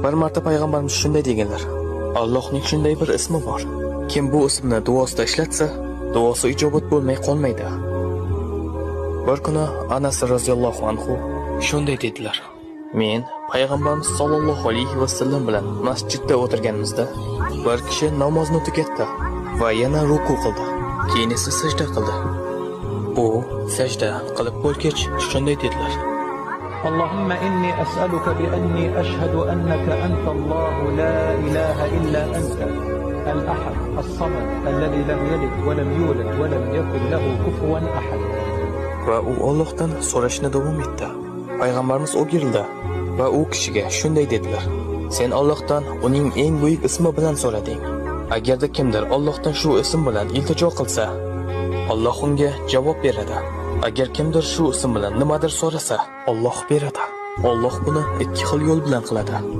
Bir marta payg'ambarimiz shunday deganlar: Allohning shunday bir ismi bor. Kim bu ismni duosida ishlatsa, duosi ijobat bo'lmay qolmaydi. Bir kuni Anas roziyallohu anhu shunday dedilar: Men payg'ambarimiz sollallohu alayhi vasallam bilan masjidda o'tirganimizda bir kishi namozni tugatdi va yana ruku qildi. Keyin esa sajda qildi. U sajda qilib bo'lgach shunday dedilar: اللهم إني أسألك بأني أشهد أنك أنت الله لا إله إلا أنت الأحد الصمد الذي لم يلد ولم يولد ولم يكن له كفوا أحد. Va u Allohdan so'rashni davom etdi. Payg'ambarimiz o'girildi va u kishiga shunday dedilar: Sen Allohdan uning eng buyuk ismi bilan so'rading. Agarda kimdir Allohdan shu ism bilan iltijo qilsa, Alloh unga javob beradi. Agar kimdir shu ism bilan nimadir so'rasa, Alloh beradi. Alloh buni ikki xil yo'l bilan qiladi.